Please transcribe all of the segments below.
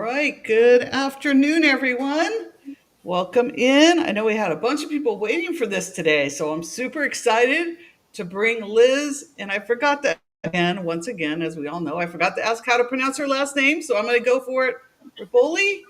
right, good afternoon, everyone. Welcome in. I know we had a bunch of people waiting for this today, so I'm super excited to bring Liz. And I forgot to, again, once again, as we all know, I forgot to ask how to pronounce her last name, so I'm going to go for it. Ripoli?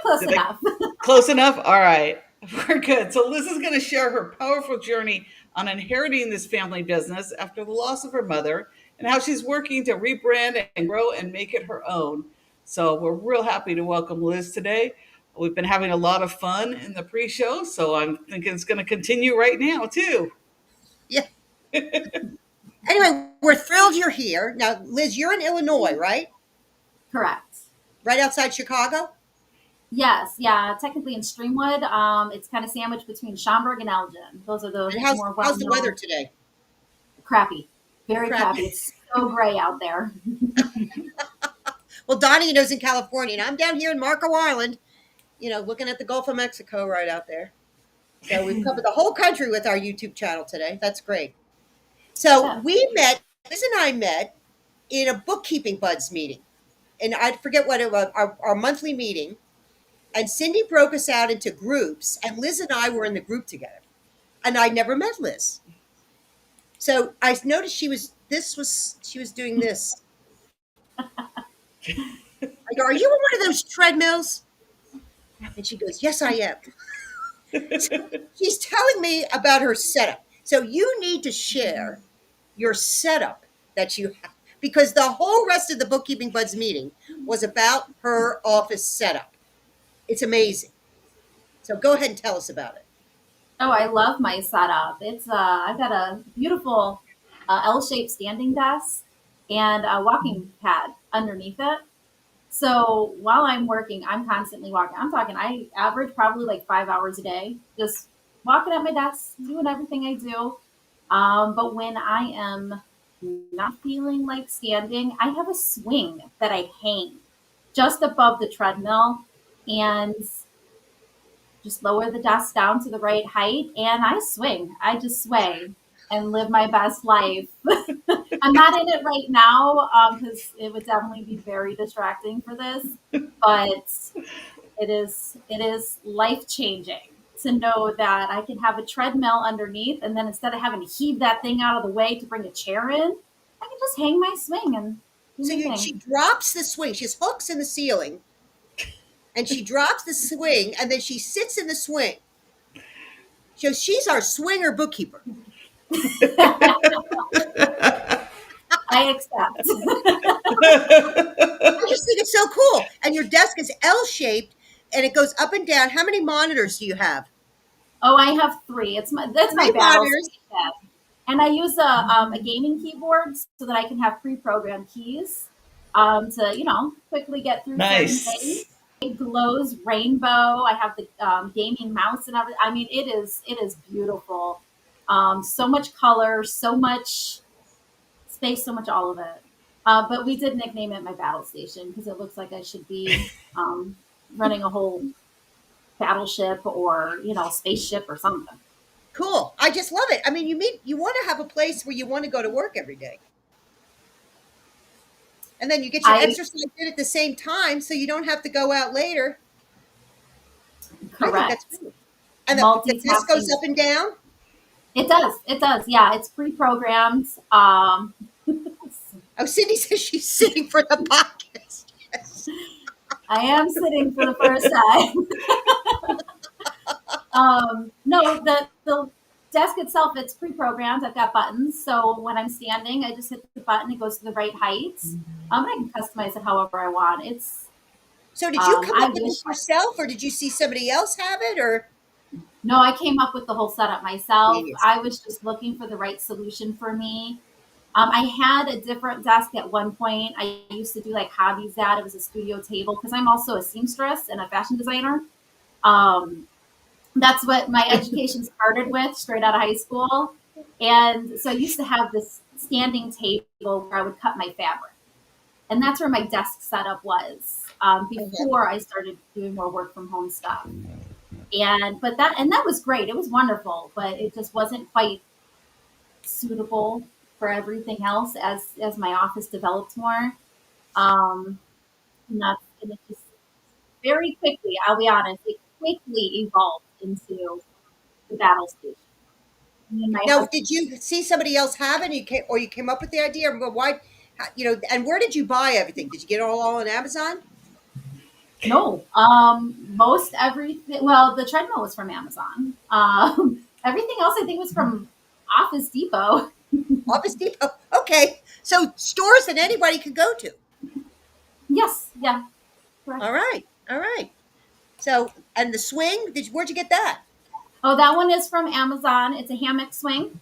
Close Did I enough. close enough? All right, we're good. So Liz is going to share her powerful journey on inheriting this family business after the loss of her mother and how she's working to rebrand and grow and make it her own. So we're real happy to welcome Liz today. We've been having a lot of fun in the pre-show, so I'm thinking it's going to continue right now too. Yeah. Anyway, we're thrilled you're here. Now, Liz, you're in Illinois, right? Correct. Right outside Chicago? Yes, yeah, technically in Streamwood. It's kind of sandwiched between Schaumburg and Elgin. Those are the And more how's the weather well-known. today? Crappy. Very crappy. Crappy. It's so gray out there. Well, Donnie knows in California, and I'm down here in Marco Island, looking at the Gulf of Mexico right out there. So we've covered the whole country with our YouTube channel today. That's great. So Yeah. Liz and I met in a bookkeeping buds meeting. And I forget what it was, our monthly meeting. And Cindy broke us out into groups, and Liz and I were in the group together. And I never met Liz. So I noticed she was doing this. I go, "Are you on one of those treadmills?" And she goes, "Yes, I am." She's telling me about her setup. So you need to share your setup that you have, because the whole rest of the Bookkeeping Buds meeting was about her office setup. It's amazing. So go ahead and tell us about it. Oh, I love my setup. It's I've got a beautiful L-shaped standing desk and a walking pad underneath it. So while I'm working, I'm constantly walking. I'm talking, I average probably like 5 hours a day, just walking at my desk, doing everything I do. But when I am not feeling like standing, I have a swing that I hang just above the treadmill and just lower the desk down to the right height and I swing. I just sway and live my best life. I'm not in it right now because it would definitely be very distracting for this, but it is life changing to know that I can have a treadmill underneath, and then instead of having to heave that thing out of the way to bring a chair in, I can just hang my swing and do So my she thing. drops the swing. She has hooks in the ceiling, and she drops the swing, and then she sits in the swing. So she's our swinger bookkeeper. I accept. I just think it's so cool. And your desk is L shaped, and it goes up and down. How many monitors do you have? Oh, I have three. That's my Three battle monitors. station. And I use a gaming keyboard so that I can have pre-programmed keys to quickly get through certain things. Nice. It glows rainbow. I have the gaming mouse and everything. I mean, it is beautiful. So much color, so much space, so much all of it. But we did nickname it my battle station because it looks like I should be running a whole battleship or spaceship or something. Cool. I just love it. I mean, you want to have a place where you want to go to work every day. And then you get your I exercise in at the same time so you don't have to go out later. I think that's correct. cool. And the desk goes Multitasking. up and down. It does. It does. Yeah, it's pre-programmed. Oh, Cindy says she's sitting for the podcast. Yes. I am sitting for the first time. No, the desk itself, it's pre-programmed. I've got buttons, so when I'm standing, I just hit the button. It goes to the right height. I can customize it however I want. It's So did you come I up with wish this yourself, or did you see somebody else have it, or? No, I came up with the whole setup myself. Genius. I was just looking for the right solution for me. I had a different desk at one point. I used to do like hobbies at. It was a studio table because I'm also a seamstress and a fashion designer. Um, that's what my education started with, straight out of high school. And so I used to have this standing table where I would cut my fabric, and that's where my desk setup was Okay. before I started doing more work from home stuff. And that was great. It was wonderful, but it just wasn't quite suitable for everything else as my office developed more. Um, and and it just very quickly, I'll be honest, it quickly evolved into the battle station. Me and my Now, husband. did you see somebody else have it, and you came up with the idea? But why? And where did you buy everything? Did you get it all on Amazon? No, most everything. Well, the treadmill was from Amazon. Everything else I think was from Office Depot. Office Depot. Okay, so stores that anybody could go to. Yes, yeah, correct. All right, all right. So, and the swing, where'd you get that? Oh, that one is from Amazon. It's a hammock swing.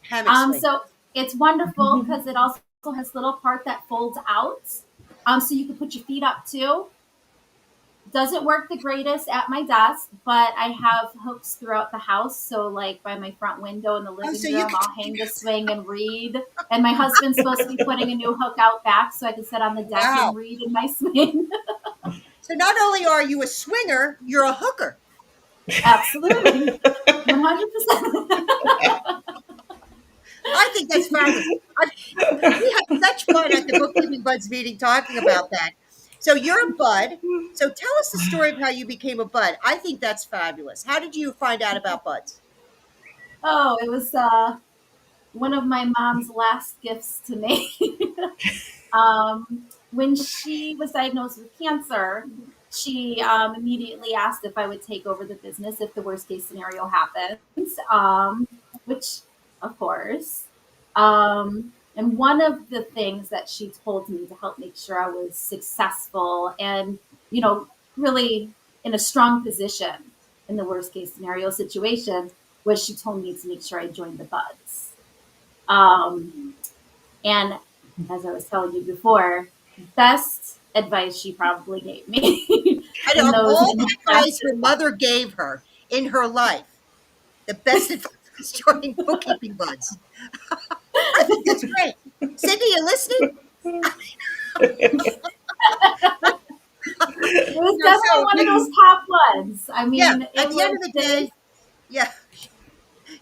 Hammock swing. So it's wonderful because it also has a little part that folds out. So you can put your feet up too. Doesn't work the greatest at my desk, but I have hooks throughout the house. So like by my front window in the living so you room, can- I'll hang the swing and read. And my husband's supposed to be putting a new hook out back so I can sit on the deck Wow. and read in my swing. So not only are you a swinger, you're a hooker. Absolutely. 100%. I think that's fabulous. We had such fun at the Bookkeeping Buds meeting talking about that. So you're a bud. So tell us the story of how you became a bud. I think that's fabulous. How did you find out about buds? Oh, it was one of my mom's last gifts to me. When she was diagnosed with cancer, she immediately asked if I would take over the business if the worst case scenario happens, which, of course. And one of the things that she told me to help make sure I was successful and, really in a strong position in the worst case scenario situation was she told me to make sure I joined the buds. And as I was telling you before, best advice she probably gave me. And of all the advice her mother gave her in her life, the best advice was joining Bookkeeping Buds. I think that's great. Cindy, you listening? It was definitely one of those top ones. I mean, Yeah, it at the end of was the day, yeah.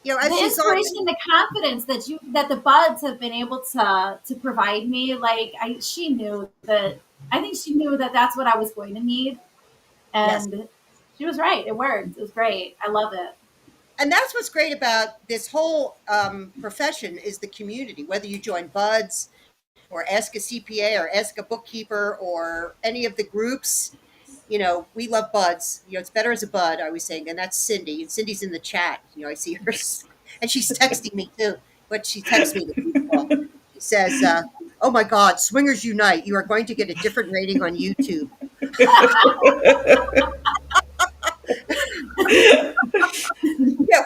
As the she's inspiration and the confidence that the buds have been able to provide me. Like she knew that. I think she knew that that's what I was going to need, and she was right. It worked. It was great. I love it. And that's what's great about this whole profession is the community. Whether you join Buds or Ask a CPA or Ask a Bookkeeper or any of the groups, we love Buds. It's better as a Bud, I was saying, and that's Cindy. And Cindy's in the chat. I see her, and she's texting me too. But she texts me. She says, "Oh my God, Swingers Unite! You are going to get a different rating on YouTube."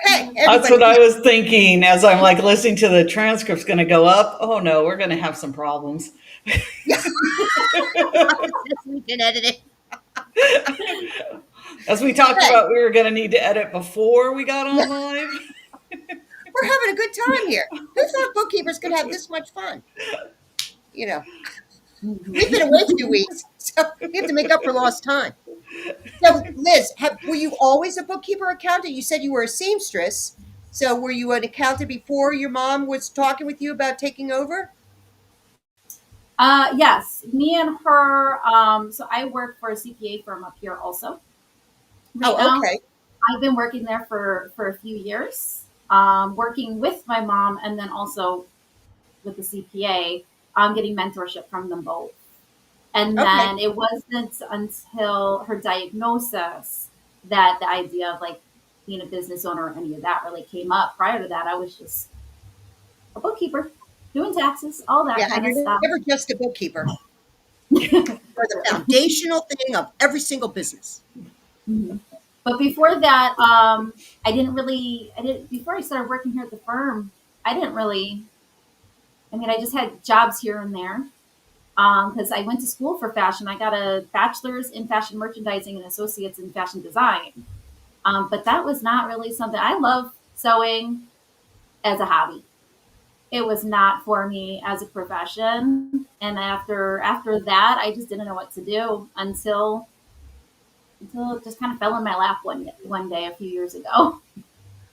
Hey, That's what I was thinking as I'm like listening to the transcript's going to go up. Oh no, we're going to have some problems. We can edit it. As we talked about, we were going to need to edit before we got on live. We're having a good time here. Who thought bookkeepers could have this much fun? We've been away 2 weeks, so we have to make up for lost time. So, Liz, were you always a bookkeeper accountant? You said you were a seamstress. So were you an accountant before your mom was talking with you about taking over? Yes, me and her. So I work for a CPA firm up here also. Right now. Okay. I've been working there for a few years, working with my mom and then also with the CPA, getting mentorship from them both. And then it wasn't until her diagnosis that the idea of like being a business owner or any of that really came up. Prior to that, I was just a bookkeeper, doing taxes, all that kind of stuff. Never just a bookkeeper. You're the foundational thing of every single business. Mm-hmm. But before that, before I started working here at the firm, I just had jobs here and there. Because I went to school for fashion. I got a bachelor's in fashion merchandising and associates in fashion design. But that was not really something. I love sewing as a hobby. It was not for me as a profession. And after that, I just didn't know what to do until it just kind of fell in my lap one day a few years ago.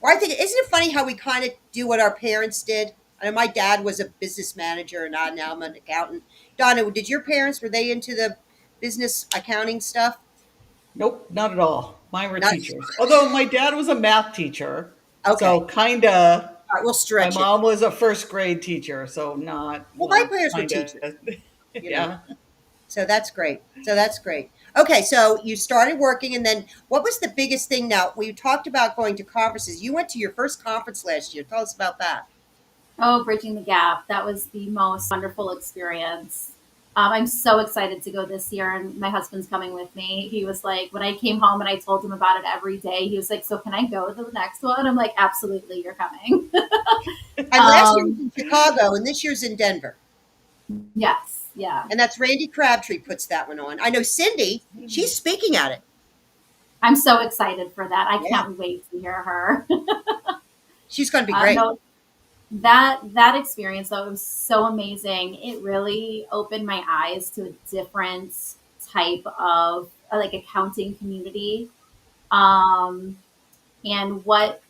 Well, I think, isn't it funny how we kind of do what our parents did? I know my dad was a business manager and now I'm an accountant. Donna, did your parents, were they into the business accounting stuff? Nope, not at all. Mine were Not teachers. Although my dad was a math teacher, okay. so kinda. All right, we'll My stretch it. mom was a first grade teacher, so not Well, my well, parents were kinda. teachers, you know. Yeah. So that's great. So that's great. Okay, so you started working, and then what was the biggest thing? Now, we talked about going to conferences. You went to your first conference last year. Tell us about that. Oh, bridging the gap. That was the most wonderful experience. I'm so excited to go this year, and my husband's coming with me. He was like, when I came home and I told him about it every day, he was like, "So can I go to the next one?" I'm like, "Absolutely, you're coming." And last year was in Chicago, and this year's in Denver. Yes, yeah. And that's Randy Crabtree puts that one on. I know Cindy, she's speaking at it. I'm so excited for that. I Yeah. can't wait to hear her. She's going to be great. No, that experience though, it was so amazing. It really opened my eyes to a different type of like accounting community, and what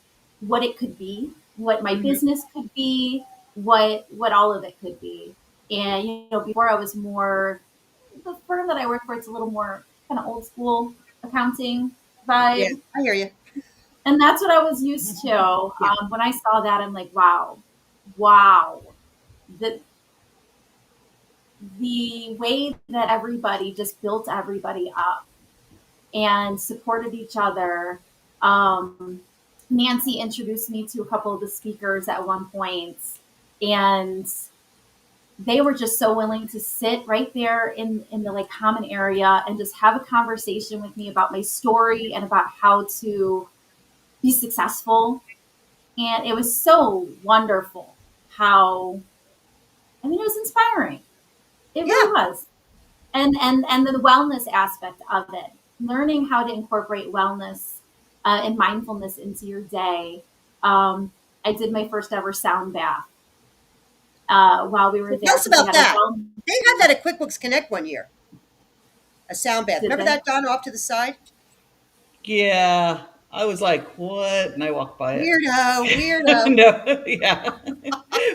it could be, what my business could be, what all of it could be. And before I was more, the firm that I work for, it's a little more kind of old school accounting Yeah, vibe, I hear you. and that's what I was used to. When I saw that, I'm like, wow, the way that everybody just built everybody up and supported each other. Nancy introduced me to a couple of the speakers at one point, and they were just so willing to sit right there in the like common area and just have a conversation with me about my story and about how to be successful. And it was so wonderful how, I mean, it was inspiring. It Yeah. really was. And the wellness aspect of it, learning how to incorporate wellness and mindfulness into your day. I did my first ever sound bath while we were Well, there. tell us 'Cause we about had a that. They had that at QuickBooks Connect one year, a sound bath. Did Remember they? that, Don, off to the side? Yeah. I was like, "What?" And I walked by it. Weirdo, weirdo. No, yeah.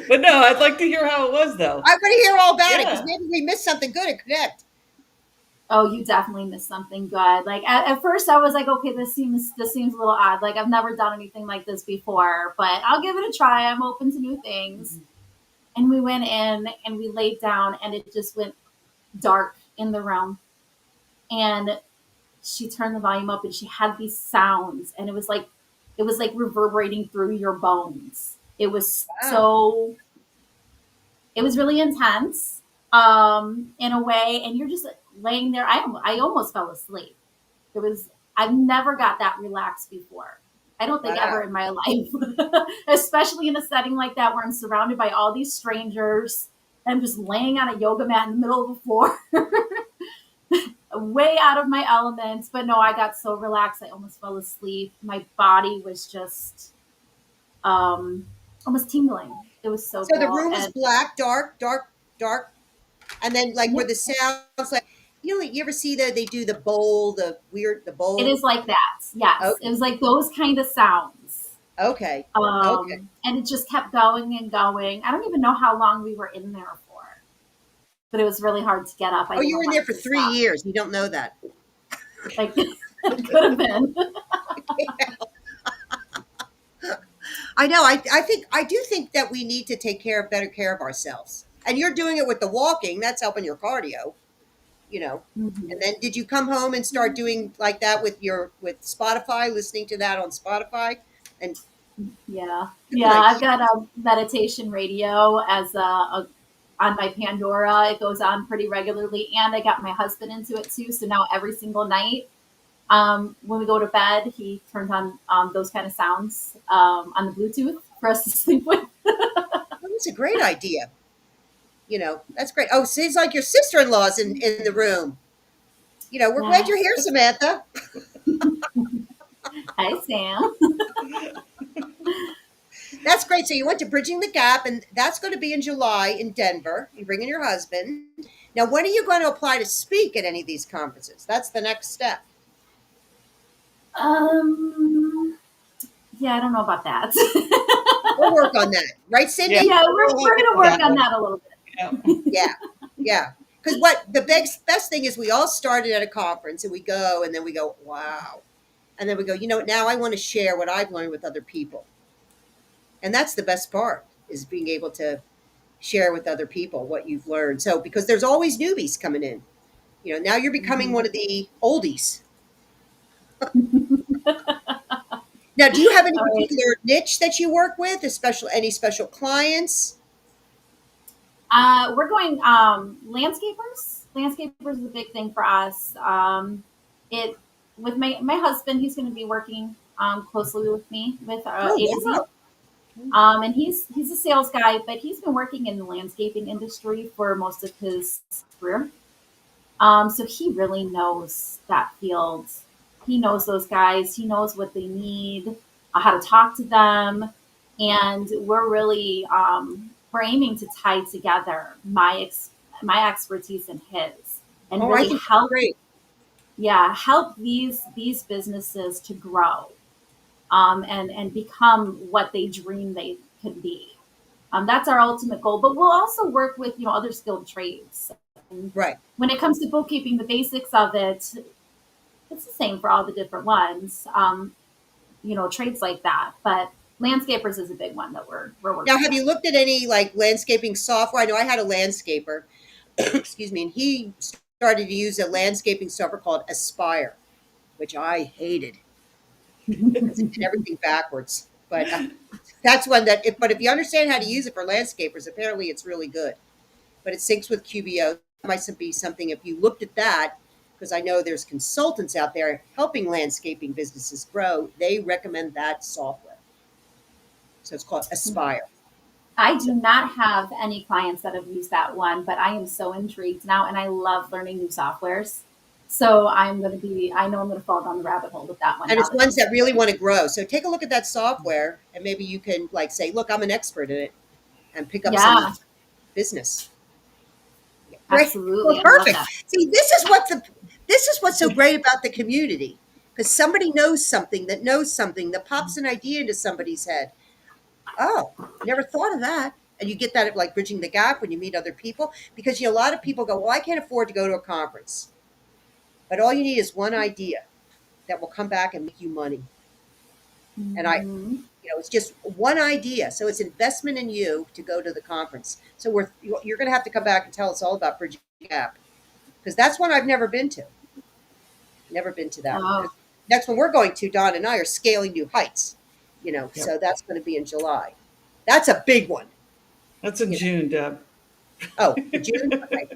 But no, I'd like to hear how it was though. I'm going to hear all about it because Yeah. maybe we missed something good at Connect. Oh, you definitely missed something good. Like at first I was like, okay, this seems a little odd. Like I've never done anything like this before, but I'll give it a try. I'm open to new things. And we went in and we laid down and it just went dark in the room. And she turned the volume up and she had these sounds and it was like reverberating through your bones. It was Wow. it was really intense in a way, and you're just laying there. I almost fell asleep. It was I've never got that relaxed before. I don't think Wow. ever in my life, especially in a setting like that where I'm surrounded by all these strangers. I'm just laying on a yoga mat in the middle of the floor, way out of my element. But no, I got so relaxed, I almost fell asleep. My body was just almost tingling. It was so So the cool. room was And black, dark, dark, dark. And then like where yep, the sounds like, you ever see that they do the bowl? it is like that. Yes, it Okay. was like those kind of sounds. Okay. Okay. And it just kept going and going. I don't even know how long we were in there for, but it was really hard to get up. I Oh, you didn't were in want there it for to 3 years. You don't know that. stop. Like it could have been. I know. I do think that we need to take better care of ourselves. And you're doing it with the walking. That's helping your cardio, you know. And then did you come home and start doing like that with Spotify, listening to that on Spotify? And Yeah, good yeah. idea. I've got a meditation radio as on my Pandora. It goes on pretty regularly, and I got my husband into it too. So now every single night, when we go to bed, he turns on those kind of sounds on the Bluetooth for us to sleep with. That's a great idea. That's great. Oh, seems like your sister-in-law's in the room. We're glad Yeah. you're here, Samantha. Hi, Sam. That's great. So you went to Bridging the Gap, and that's going to be in July in Denver. You're bringing your husband. Now, when are you going to apply to speak at any of these conferences? That's the next step. Yeah, I don't know about that. We'll work on that. Right, Cindy? Yeah. Yeah, we're going to work on that a little bit. Yeah. Yeah. Yeah. Because what the best thing is, we all started at a conference and we go, and then we go, wow. And then we go, you know what, now I want to share what I've learned with other people. And that's the best part, is being able to share with other people what you've learned. So, because there's always newbies coming in, you know, now you're becoming one of the oldies. Now, do you have any All right. particular niche that you work with, any special clients? We're going landscapers. Landscapers is a big thing for us. It with my husband, he's going to be working closely with me with Oh, A to Z. wow. And he's a sales guy, but he's been working in the landscaping industry for most of his career. So he really knows that field. He knows those guys. He knows what they need, how to talk to them, and we're really we're aiming to tie together my expertise and his, and Oh, I really think that's help, great. yeah, help these businesses to grow, and become what they dream they could be. That's our ultimate goal. But we'll also work with other skilled trades. And Right. when it comes to bookkeeping, the basics of it, it's the same for all the different ones. Trades like that. But landscapers is a big one that we're Now, working have with. you looked at any like landscaping software? I know I had a landscaper, excuse me, and he started to use a landscaping software called Aspire, which I hated because it did everything backwards. But that's one that, but if you understand how to use it for landscapers, apparently it's really good. But it syncs with QBO. That might be something if you looked at that, because I know there's consultants out there helping landscaping businesses grow. They recommend that software. So it's called Aspire. I do not have any clients that have used that one, but I am so intrigued now, and I love learning new softwares. So I know I'm going to fall down the rabbit hole with that one And now it's that you ones that said really it. want to grow. So take a look at that software, and maybe you can like say, "Look, I'm an expert in it," and pick up some Yeah, business. Great. Well, absolutely. I love perfect. that. See, this is what's so great about the community, because somebody knows something that knows something that pops an idea into somebody's head. Oh, never thought of that. And you get that at like bridging the gap when you meet other people, because a lot of people go, "Well, I can't afford to go to a conference," but all you need is one idea that will come back and make you money. And Mhm. it's just one idea. So it's investment in you to go to the conference. So you're going to have to come back and tell us all about Bridging the Gap, because that's one I've never been to. Never been to that one. Oh, 'Cause next one we're going to, Don and I, are scaling new heights. Yep. So that's going to be in July. That's a big one. That's in You know. June, Deb. Oh, in June. Okay.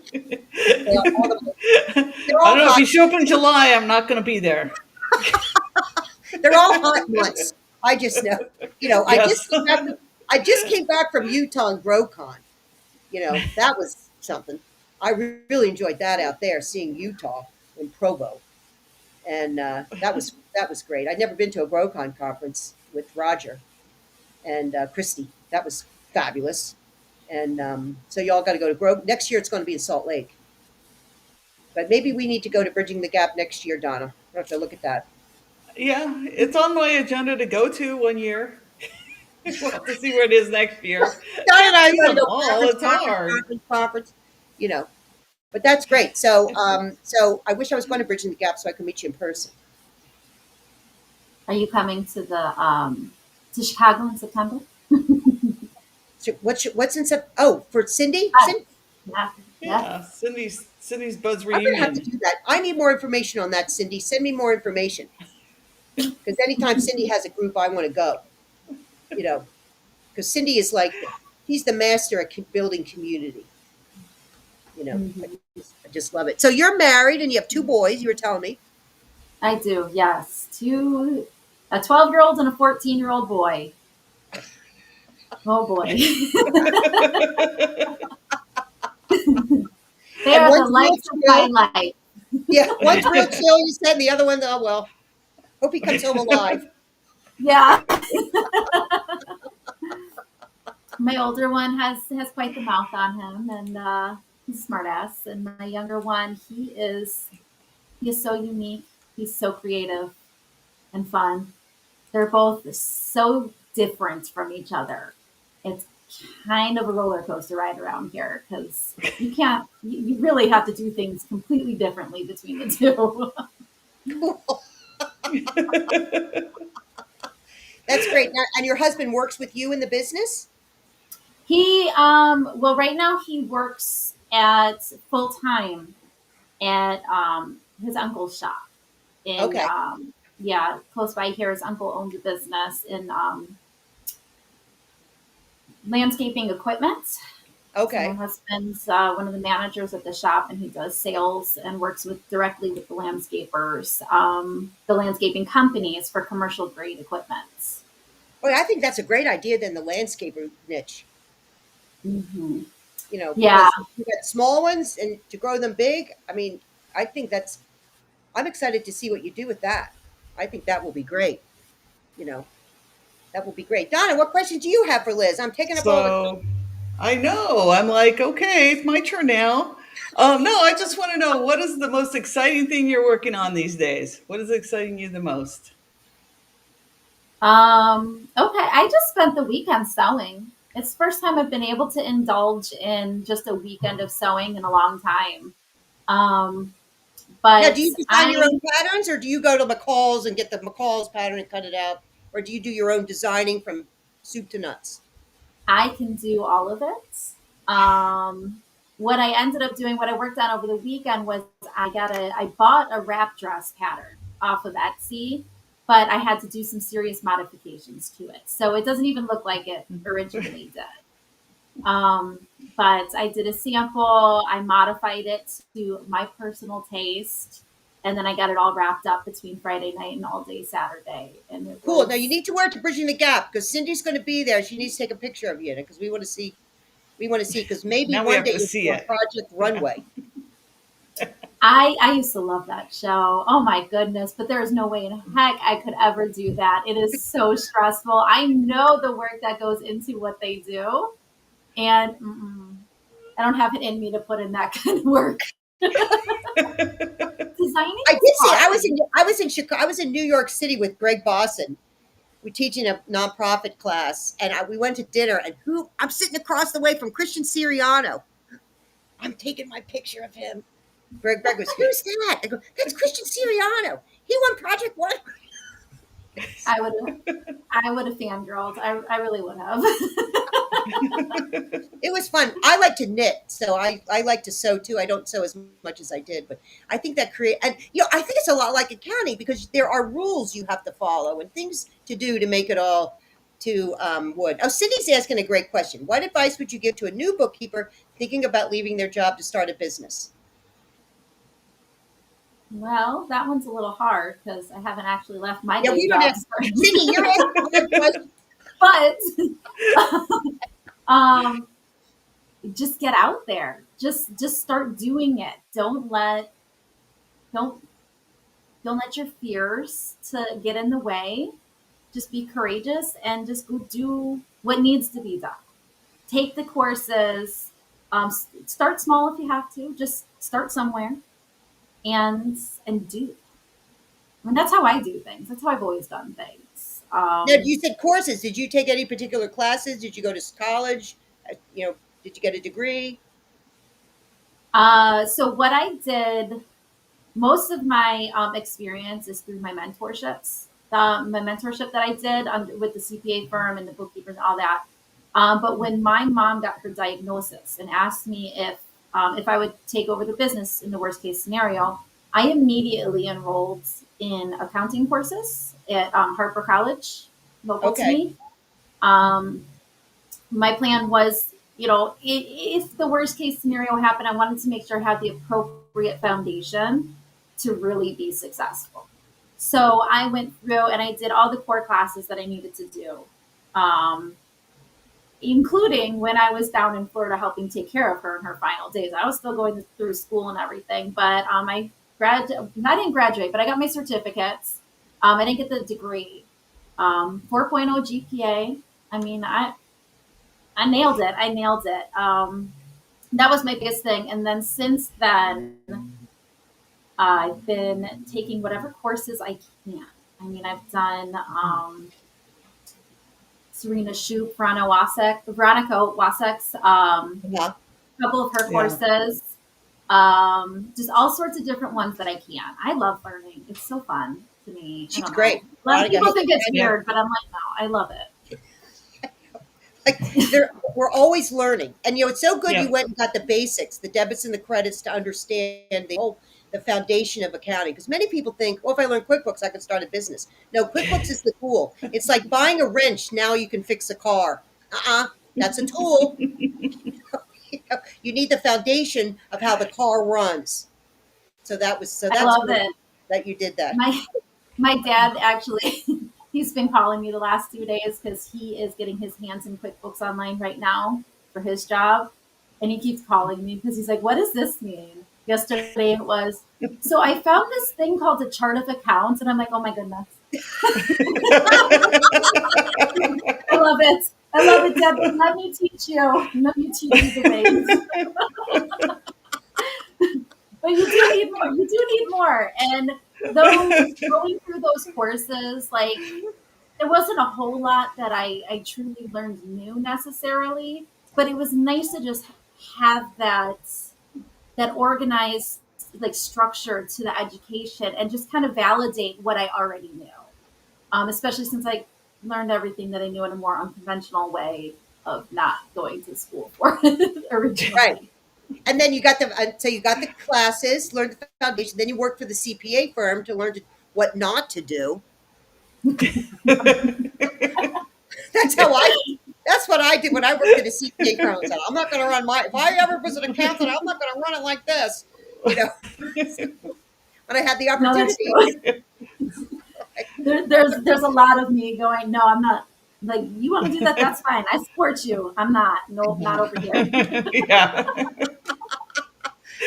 Well, they're I don't all know. If hot. you show up in July, I'm not going to be there. They're all hot months. I just know. Yes. I just came back from Utah and GrowCon. That was something. I really enjoyed that out there, seeing Utah in Provo, and that was great. I'd never been to a GrowCon conference with Roger and Christy. That was fabulous. And so y'all got to go to Grow next year. It's going to be in Salt Lake, but maybe we need to go to Bridging the Gap next year, Donna. We'll have to look at that. Yeah, it's on my agenda to go to one year. We'll have to see where it is next year. Donna and Can't I see want to them go all. conference, It's conference, hard. conference, conference. You know, but that's great. So I wish I was going to Bridging the Gap so I could meet you in person. are you coming to Chicago in September? So what's in Sep? Oh, for Cindy? Hi. Cindy, Yeah. Yes. Yeah, Cindy's Buzz I'm going to have to reunion. do that. I need more information on that, Cindy. Send me more information, because anytime Cindy has a group, I want to go. You know, because Cindy is like, he's the master at building community. Mhm. I just love it. So you're married and you have two boys. You were telling me. I do. Yes. A 12-year-old and a 14-year-old boy. Oh boy. They And are the one's real lights of my chill. life. Yeah, one's real chill. You said, and the other one, oh well. Hope he comes home alive. Yeah. My older one has quite the mouth on him, and he's a smart ass. And my younger one, he is so unique. He's so creative and fun. They're both so different from each other. It's kind of a roller coaster ride around here because you really have to do things completely differently between the two. Cool. That's great. Now, and your husband works with you in the business? Well, right now he works at full time at his uncle's shop. And Okay. yeah, close by here, his uncle owns a business in landscaping equipment. So my Okay. husband's one of the managers at the shop, and he does sales and works with directly with the landscapers, the landscaping companies for commercial grade equipment. Well, I think that's a great idea than the landscaper niche, Hmm. Yeah, because you got small ones and to grow them big. I mean, I think that's, I'm excited to see what you do with that. I think that will be great. You know, that will be great. Donna, what questions do you have for Liz? I'm taking up all the. So I know. I'm like, okay, it's my turn now. No, I just want to know what is the most exciting thing you're working on these days? What is exciting you the most? Okay, I just spent the weekend sewing. It's the first time I've been able to indulge in just a weekend of sewing in a long time. Um, Now, do but you design your I own patterns, or do you go to McCall's and get the McCall's pattern and cut it out, or do you do your own designing from soup to nuts? I can do all of it. What I ended up doing, what I worked on over the weekend was I bought a wrap dress pattern off of Etsy, but I had to do some serious modifications to it. So it doesn't even look like it originally did. Um, but I did a sample, I modified it to my personal taste, and then I got it all wrapped up between Friday night and all day Saturday. And it Cool. Now you was, need to wear it to Bridging the Gap because Cindy's going to be there. She needs to take a picture of you because we want to see. We want to see because maybe Now we one have day to you'll see do a it. Project Yeah. Runway. I used to love that show. Oh my goodness, but there is no way in heck I could ever do that. It is so stressful. I know the work that goes into what they do, and I don't have it in me to put in that kind of work. Designing I is did see. fun. I was in Chicago. I was in New York City with Greg Bosson. We're teaching a nonprofit class, and we went to dinner. And who? I'm sitting across the way from Christian Siriano. I'm taking my picture of him. Greg goes, "Who's that?" I go, "That's Christian Siriano. He won Project One." I would I would have fangirled. I really would have. It was fun. I like to knit, so I like to sew too. I don't sew as much as I did, but I think that create and I think it's a lot like accounting because there are rules you have to follow and things to do to make it all to wood. Oh, Cindy's asking a great question. What advice would you give to a new bookkeeper thinking about leaving their job to start a business? Well, that one's a little hard because I haven't actually left my Yeah, day we don't job. have Cindy. You're asking hard questions. But just get out there. Just start doing it. Don't don't let your fears to get in the way. Just be courageous and just go do what needs to be done. Take the courses. Start small if you have to. Just start somewhere and do. I mean, that's how I do things. That's how I've always done things. Now, you said courses. Did you take any particular classes? Did you go to college? Did you get a degree? So what I did, most of my experience is through my mentorships. My mentorship that I did with the CPA firm and the bookkeepers and all that. But when my mom got her diagnosis and asked me if I would take over the business in the worst case scenario, I immediately enrolled in accounting courses at Harper College, local to Okay. me. Um, my plan was, if the worst case scenario happened, I wanted to make sure I had the appropriate foundation to really be successful. So I went through and I did all the core classes that I needed to do, um, including when I was down in Florida helping take care of her in her final days. I was still going through school and everything, but I didn't graduate, but I got my certificates. I didn't get the degree. 4.0 GPA. I mean, I nailed it. I nailed it. That was my biggest thing. And then since then, I've been taking whatever courses I can. I mean, I've done Serena Shoup, Veronica Wasek's Yeah. couple of her Yeah. courses. Just all sorts of different ones that I can. I love learning. It's so fun to me. I She's don't great. know. A lot of Veronica, people think it's Yeah. weird, but I'm like, no, I love it. like we're always learning, and it's so good Yeah. you went and got the basics, the debits and the credits, to understand the foundation of accounting, because many people think, well, if I learn QuickBooks I can start a business. No, QuickBooks is the tool. It's like buying a wrench. Now you can fix a car. That's a tool. You need the foundation of how the car runs. So I that's love good it. that you did that. My dad actually, he's been calling me the last 2 days because he is getting his hands in QuickBooks Online right now for his job. And he keeps calling me because he's like, what does this mean? Yesterday it was, so I found this thing called a chart of accounts. And I'm like, oh my goodness. I love it. I love it, Deb. Let me teach you. Let me teach you the ways. But you do need more. You do need more. And those going through those courses, like there wasn't a whole lot that I truly learned new necessarily, but it was nice to just have that organized like structure to the education and just kind of validate what I already knew. Especially since I learned everything that I knew in a more unconventional way of not going to school for it originally. Right. And then you got the classes, learned the foundation. Then you worked for the CPA firm to learn what not to do. That's what I did when I worked at a CPA firm. So I'm not going to run if I ever was an accountant, I'm not going to run it like this. When I had the No, that's opportunity. true. There's a lot of me going, no, I'm not. Like, you want to do that? That's fine. I support you. I'm not. Nope, not over here. Yeah.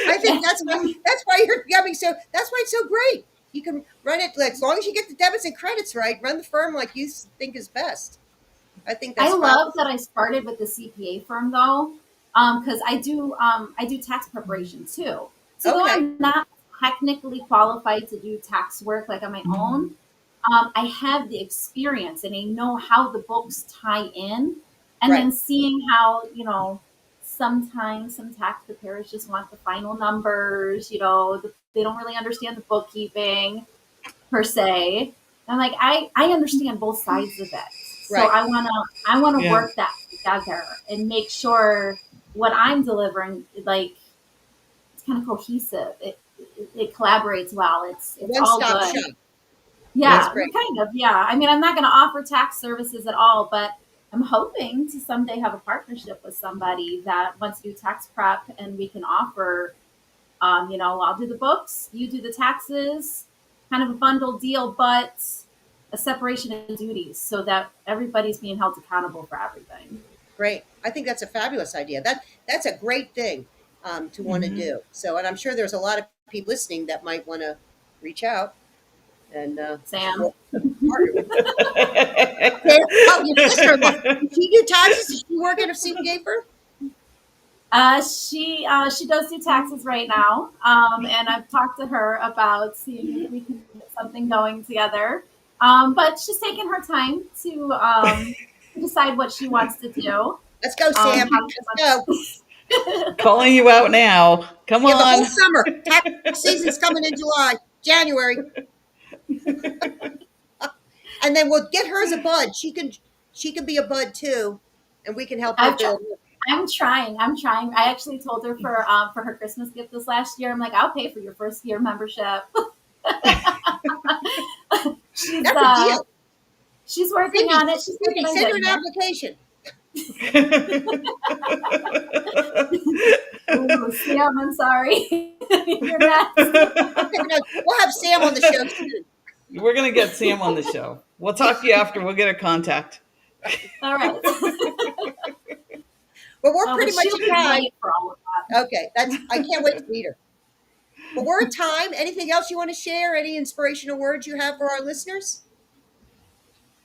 I think that's why you're becoming so. That's why it's so great. You can run it as long as you get the debits and credits right. Run the firm like you think is best. I think that's. I love that I started with the CPA firm though, because I do tax preparation too. So though Okay. I'm not technically qualified to do tax work like on my own, I have the experience and I know how the books tie in, and then seeing how sometimes some tax preparers just want the final numbers. They don't really understand the bookkeeping per se. I'm like, I understand both sides of it. So Right. I wanna Yeah. work that together and make sure what I'm delivering, like, it's kind of cohesive. It collaborates well. It's all One-stop good. shop. Yeah, That's great. kind of. Yeah. I mean, I'm not going to offer tax services at all, but I'm hoping to someday have a partnership with somebody that wants to do tax prep, and we can offer, I'll do the books, you do the taxes, kind of a bundled deal, but a separation of duties so that everybody's being held accountable for everything. Great. I think that's a fabulous idea. That's a great thing to want to do. So, and I'm sure there's a lot of people listening that might want to reach out and Sam. partner with you. Oh, your sister. Does she do taxes? Does she work at a CPA firm? She does do taxes right now, and I've talked to her about seeing if we can get something going together. But she's taking her time to decide what she wants to do. Let's go, Sam. Let's go. Calling you out now. Come Yeah, the whole on. summer. Tax season's coming in July, January. And then we'll get her as a bud. She can be a bud too, and we can help her build. I'm trying. I actually told her for her Christmas gift this last year. I'm like, I'll pay for your first year membership. She's That's a deal. She's working on it. She's Cindy, send her an application. Ooh, Sam, I'm sorry. You're next. We'll have Sam on the show soon. We're going to get Sam on the show. We'll talk to you after. We'll get her contact. All right. But we're pretty much she'll at time. wait for all of that. Okay, I can't wait to meet her. But we're at time. Anything else you want to share? Any inspirational words you have for our listeners?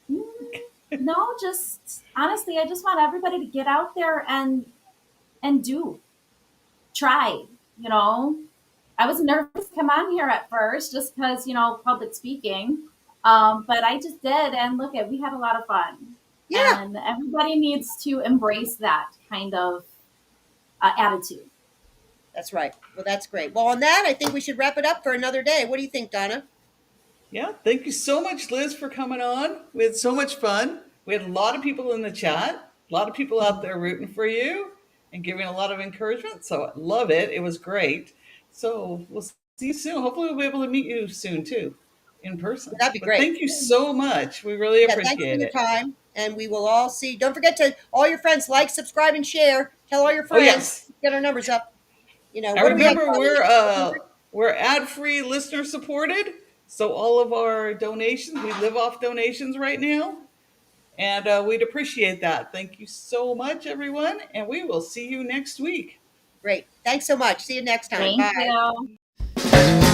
No, just honestly, I just want everybody to get out there and try. I was nervous to come on here at first just because, public speaking. But I just did, and we had a lot of fun. Yeah, And everybody needs to embrace that kind of attitude. that's right. Well, that's great. Well, on that, I think we should wrap it up for another day. What do you think, Donna? Yeah, thank you so much, Liz, for coming on. We had so much fun. We had a lot of people in the chat, a lot of people out there rooting for you and giving a lot of encouragement. So I love it. It was great. So we'll see you soon. Hopefully, we'll be able to meet you soon too in person. That'd be But great. thank you so much. We really Yeah, thanks for appreciate your it. time. And we will all see. Don't forget to all your friends like, subscribe, and share. Tell all your Oh friends. yes. Get our numbers up. I What do we have? remember we're ad-free, listener supported. So all of our donations, we live off donations right now. And we'd appreciate that. Thank you so much, everyone. And we will see you next week. Great. Thanks so much. See you next time. Thank Bye. you.